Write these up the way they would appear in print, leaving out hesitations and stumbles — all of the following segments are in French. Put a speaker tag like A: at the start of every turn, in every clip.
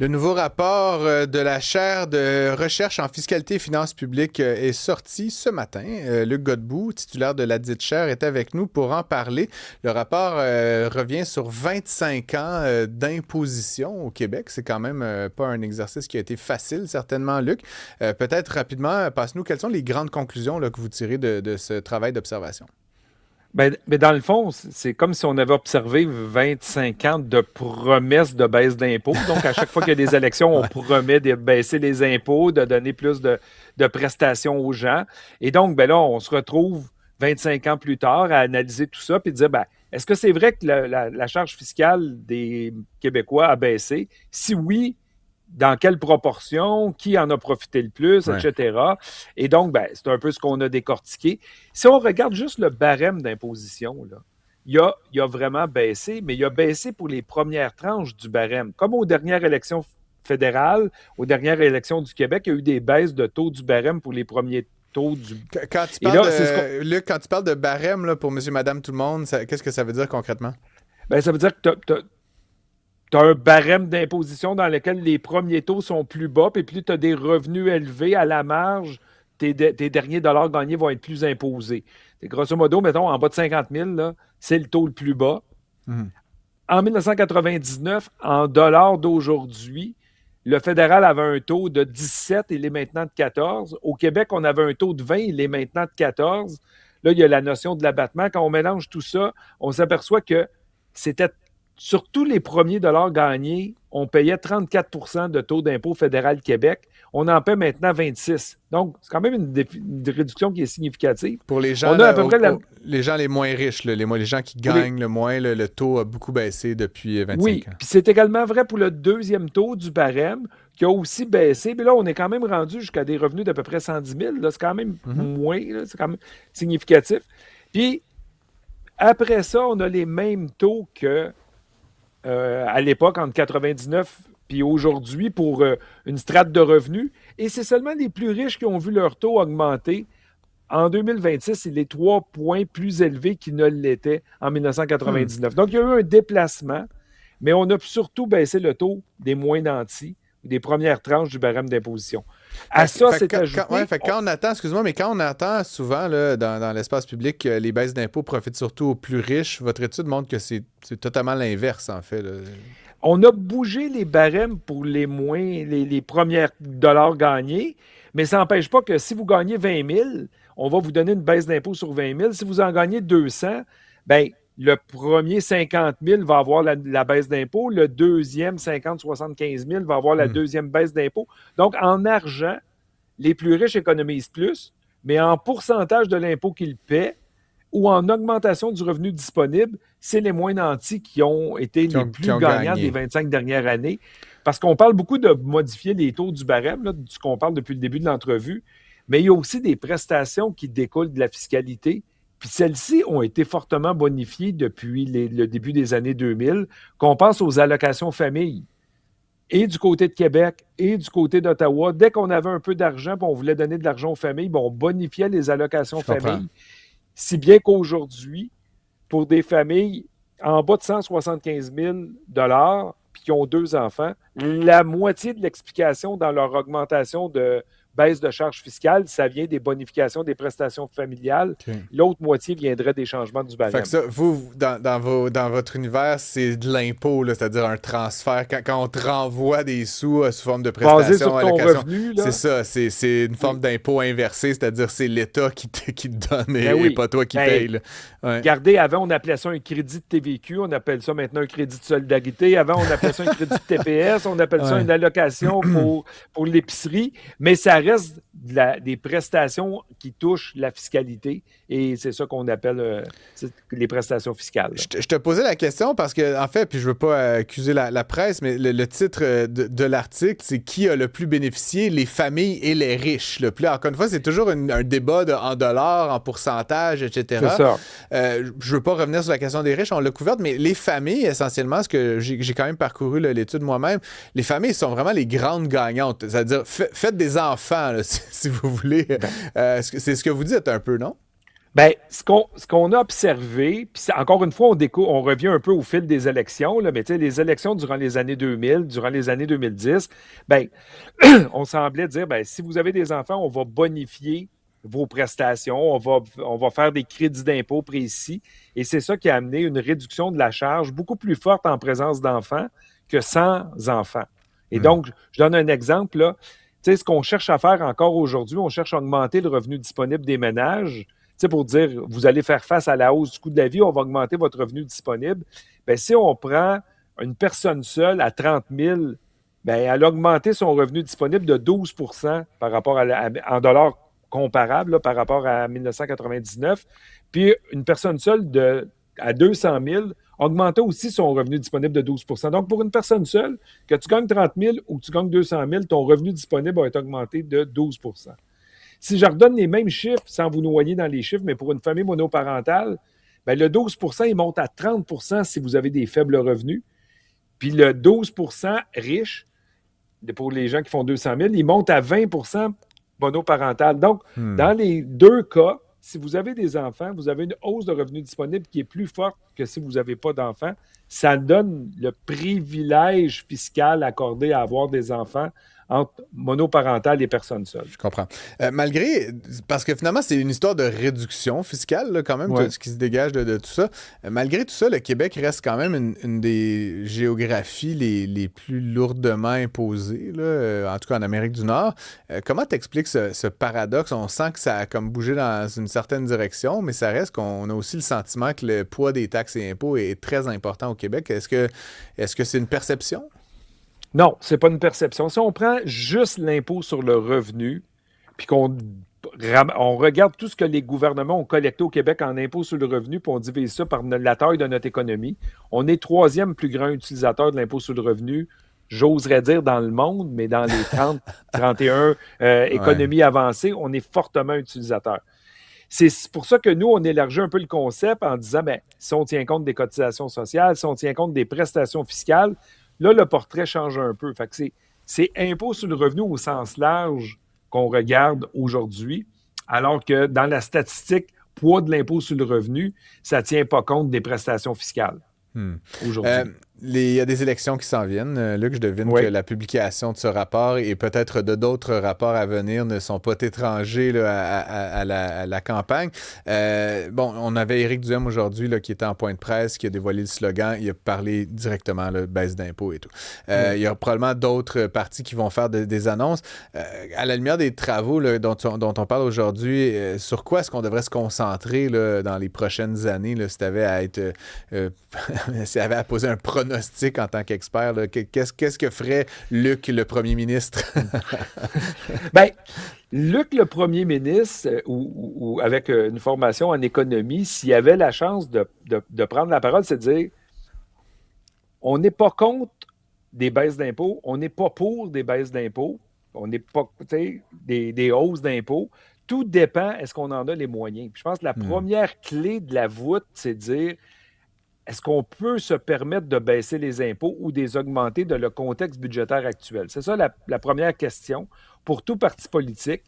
A: Le nouveau rapport de la chaire de recherche en fiscalité et finances publiques est sorti ce matin. Luc Godbout, titulaire de la dite chaire, est avec nous pour en parler. Le rapport revient sur 25 ans d'imposition au Québec. C'est quand même pas un exercice qui a été facile, certainement, Luc. Peut-être rapidement, passe-nous, quelles sont les grandes conclusions là, que vous tirez de ce travail d'observation?
B: Mais dans le fond, c'est comme si on avait observé 25 ans de promesses de baisse d'impôts. Donc, à chaque fois qu'il y a des élections, on promet de baisser les impôts, de donner plus de prestations aux gens. Et donc, là, on se retrouve 25 ans plus tard à analyser tout ça puis dire, est-ce que c'est vrai que la charge fiscale des Québécois a baissé? Si oui, dans quelle proportion, qui en a profité le plus,
A: Ouais.
B: etc. Et donc, c'est un peu ce qu'on a décortiqué. Si on regarde juste le barème d'imposition, là, il a vraiment baissé, mais il a baissé pour les premières tranches du barème. Comme aux dernières élections fédérales, aux dernières élections du Québec, il y a eu des baisses de taux du barème pour les premiers taux du...
A: Quand tu
B: Et
A: parles
B: là, c'est ce qu'on...
A: Luc, quand tu parles de barème là, pour monsieur, madame, tout le monde, qu'est-ce que ça veut dire concrètement?
B: Ça veut dire que tu as un barème d'imposition dans lequel les premiers taux sont plus bas, puis plus tu as des revenus élevés à la marge, tes derniers dollars gagnés vont être plus imposés. Et grosso modo, mettons, en bas de 50 000, là, c'est le taux le plus bas.
A: Mhm.
B: En 1999, en dollars d'aujourd'hui, le fédéral avait un taux de 17, il est maintenant de 14. Au Québec, on avait un taux de 20, il est maintenant de 14. Là, il y a la notion de l'abattement. Quand on mélange tout ça, on s'aperçoit que c'était sur tous les premiers dollars gagnés, on payait 34 de taux d'impôt fédéral Québec. On en paie maintenant 26. Donc, c'est quand même une réduction qui est significative.
A: Pour les gens,
B: On a à peu près
A: les gens les moins riches, là, les gens qui
B: pour les-
A: gagnent le moins, le taux a beaucoup baissé depuis 25
B: Oui,
A: ans.
B: puis c'est également vrai pour le deuxième taux du barème qui a aussi baissé. Mais là, on est quand même rendu jusqu'à des revenus d'à peu près 110 000. Là, c'est quand même
A: Mhm.
B: moins, là, c'est quand même significatif. Puis après ça, on a les mêmes taux que à l'époque, entre 99 puis aujourd'hui, pour une strate de revenus. Et c'est seulement les plus riches qui ont vu leur taux augmenter. En 2026, il est 3 points plus élevé qu'il ne l'était en
A: Hmm.
B: 1999. Donc, il y a eu un déplacement, mais on a surtout baissé le taux des moins nantis, des premières tranches du barème d'imposition. À ça, c'est ajouté...
A: Fait que quand on attend, excuse-moi, mais quand on attend souvent là, dans l'espace public que les baisses d'impôts profitent surtout aux plus riches, votre étude montre que c'est totalement l'inverse, en fait, là.
B: On a bougé les barèmes pour les premiers dollars gagnés, mais ça n'empêche pas que si vous gagnez 20 000, on va vous donner une baisse d'impôt sur 20 000. Si vous en gagnez 200, le premier 50 000 va avoir la baisse d'impôt. Le deuxième 50-75 000 va avoir la
A: Hmm.
B: deuxième baisse d'impôt. Donc, en argent, les plus riches économisent plus, mais en pourcentage de l'impôt qu'ils paient, ou en augmentation du revenu disponible, c'est les moins nantis qui ont été les
A: Qui
B: plus
A: ont
B: gagnants des
A: gagné.
B: 25 dernières années. Parce qu'on parle beaucoup de modifier les taux du barème, là, de ce qu'on parle depuis le début de l'entrevue, mais il y a aussi des prestations qui découlent de la fiscalité. Puis celles-ci ont été fortement bonifiées depuis le début des années 2000, qu'on pense aux allocations famille. Et du côté de Québec et du côté d'Ottawa, dès qu'on avait un peu d'argent et on voulait donner de l'argent aux familles, on bonifiait les allocations
A: Je comprends.
B: famille. Si bien qu'aujourd'hui, pour des familles en bas de 175 000 puis qui ont 2 enfants, la moitié de l'explication dans leur augmentation de baisse de charges fiscales, ça vient des bonifications des prestations familiales.
A: OK.
B: L'autre moitié viendrait des changements du
A: Fait que
B: barème.
A: ça, vous, dans votre univers, c'est de l'impôt, là, c'est-à-dire un transfert. Quand on te renvoie des sous sous forme de
B: Basé
A: prestation,
B: sur ton
A: allocation,
B: revenu,
A: c'est
B: là,
A: ça, c'est une forme
B: oui.
A: d'impôt inversé, c'est-à-dire c'est l'État qui te donne
B: Ben
A: et
B: oui.
A: pas toi qui
B: Ben,
A: paye, là. Ouais.
B: regardez, avant, on appelait ça un crédit de TVQ, on appelle ça maintenant un crédit de solidarité. Avant, on appelait ça un crédit de TPS, on appelle ça
A: Ouais.
B: une allocation pour l'épicerie, mais ça reste des prestations qui touchent la fiscalité et c'est ça qu'on appelle les prestations fiscales.
A: Je te posais la question parce que, en fait, puis je veux pas accuser la presse, mais le titre de l'article, c'est qui a le plus bénéficié, les familles et les riches. Là. Puis là, encore une fois, c'est toujours un débat en dollars, en pourcentage,
B: C'est
A: etc.
B: ça.
A: Je veux pas revenir sur la question des riches, on l'a couverte, mais les familles, essentiellement, ce que j'ai quand même parcouru là, l'étude moi-même, les familles sont vraiment les grandes gagnantes. C'est-à-dire, faites des enfants, là, si vous voulez. C'est ce que vous dites un peu, non?
B: Ben, ce qu'on a observé, puis encore une fois, on revient un peu au fil des élections, là, mais tu sais, les élections durant les années 2000, durant les années 2010, ben, on semblait dire, ben, si vous avez des enfants, on va bonifier vos prestations, on va faire des crédits d'impôt précis, et c'est ça qui a amené une réduction de la charge beaucoup plus forte en présence d'enfants que sans enfants. Et
A: Hmm.
B: donc, je donne un exemple, là. Tu sais, ce qu'on cherche à faire encore aujourd'hui, on cherche à augmenter le revenu disponible des ménages. Tu sais, pour dire, vous allez faire face à la hausse du coût de la vie, on va augmenter votre revenu disponible. Bien, si on prend une personne seule à 30 000, bien, elle a augmenté son revenu disponible de 12 par rapport en dollars comparables, là, par rapport à 1999. Puis une personne seule à 200 000 augmentait aussi son revenu disponible de 12. Donc, pour une personne seule, que tu gagnes 30 000 ou que tu gagnes 200 000, ton revenu disponible va être augmenté de 12. Si je redonne les mêmes chiffres, sans vous noyer dans les chiffres, mais pour une famille monoparentale, ben le 12 il monte à 30 si vous avez des faibles revenus. Puis le 12 riche, pour les gens qui font 200 000, il monte à 20 monoparental. Donc,
A: Hmm.
B: dans les deux cas, si vous avez des enfants, vous avez une hausse de revenus disponibles qui est plus forte que si vous n'avez pas d'enfants. Ça donne le privilège fiscal accordé à avoir des enfants entre monoparental et personnes seules.
A: Je comprends. Parce que finalement, c'est une histoire de réduction fiscale, là, quand même, tout
B: Ouais.
A: ce qui se dégage de tout ça. Malgré tout ça, le Québec reste quand même une des géographies les plus lourdement imposées, là, en tout cas en Amérique du Nord. Comment t'expliques ce paradoxe? On sent que ça a comme bougé dans une certaine direction, mais ça reste qu'on a aussi le sentiment que le poids des taxes et impôts est très important au Québec. Est-ce que c'est une perception?
B: Non, c'est pas une perception. Si on prend juste l'impôt sur le revenu, puis on regarde tout ce que les gouvernements ont collecté au Québec en impôt sur le revenu, puis on divise ça par la taille de notre économie, on est troisième plus grand utilisateur de l'impôt sur le revenu, j'oserais dire dans le monde, mais dans les 30, 31
A: Ouais.
B: économies avancées, on est fortement utilisateur. C'est pour ça que nous, on élargit un peu le concept en disant, ben, si on tient compte des cotisations sociales, si on tient compte des prestations fiscales, là, le portrait change un peu. Fait que c'est impôt sur le revenu au sens large qu'on regarde aujourd'hui, alors que dans la statistique, poids de l'impôt sur le revenu, ça ne tient pas compte des prestations fiscales
A: Hmm. Euh,
B: aujourd'hui.
A: il y a des élections qui s'en viennent. Luc, je devine que
B: Oui.
A: la publication de ce rapport et peut-être de d'autres rapports à venir ne sont pas étrangers là, à la campagne. Bon, on avait Éric Duhem aujourd'hui là, qui était en point de presse, qui a dévoilé le slogan. Il a parlé directement là, baisse d'impôts et tout.
B: Oui.
A: Il y a probablement d'autres partis qui vont faire des annonces. À la lumière des travaux là, dont on parle aujourd'hui, sur quoi est-ce qu'on devrait se concentrer là, dans les prochaines années là, si tu avais à être si elle avait à poser un pronostic en tant qu'expert, là, qu'est-ce que ferait Luc, le premier ministre?
B: Bien, Luc, le premier ministre, ou avec une formation en économie, s'il avait la chance de prendre la parole, c'est de dire on n'est pas contre des baisses d'impôts, on n'est pas pour des baisses d'impôts, on n'est pas des hausses d'impôts. Tout dépend, est-ce qu'on en a les moyens? Puis je pense que la
A: Hmm.
B: première clé de la voûte, c'est de dire est-ce qu'on peut se permettre de baisser les impôts ou de les augmenter dans le contexte budgétaire actuel? C'est ça la première question pour tout parti politique.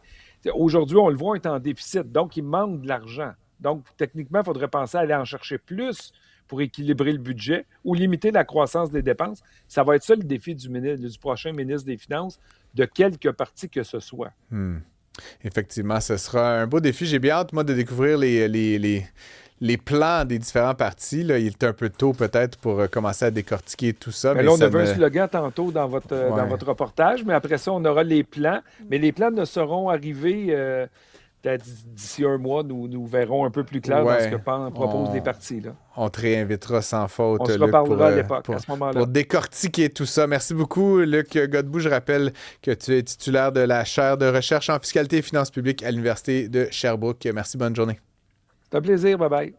B: Aujourd'hui, on le voit, on est en déficit, donc il manque de l'argent. Donc, techniquement, il faudrait penser à aller en chercher plus pour équilibrer le budget ou limiter la croissance des dépenses. Ça va être ça le défi du prochain ministre des Finances, de quelque parti que ce soit.
A: Hmm. Effectivement, ce sera un beau défi. J'ai bien hâte, moi, de découvrir les plans des différents partis. Là. Il est un peu tôt, peut-être, pour commencer à décortiquer tout ça,
B: Mais
A: mais
B: là, on
A: ça
B: avait un
A: me...
B: slogan tantôt dans
A: Ouais.
B: votre reportage, mais après ça, on aura les plans. Mais les plans ne seront arrivés peut-être d'ici un mois. Nous verrons un peu plus clair dans ce que
A: Ouais.
B: proposent les
A: On,
B: partis. Là.
A: on te réinvitera sans
B: On
A: faute,
B: se
A: Luc,
B: reparlera à l'époque, à ce
A: pour
B: moment-là.
A: décortiquer tout ça. Merci beaucoup, Luc Godbout. Je rappelle que tu es titulaire de la chaire de recherche en fiscalité et finances publiques à l'Université de Sherbrooke. Merci, bonne journée.
B: C'est un plaisir. Bye bye.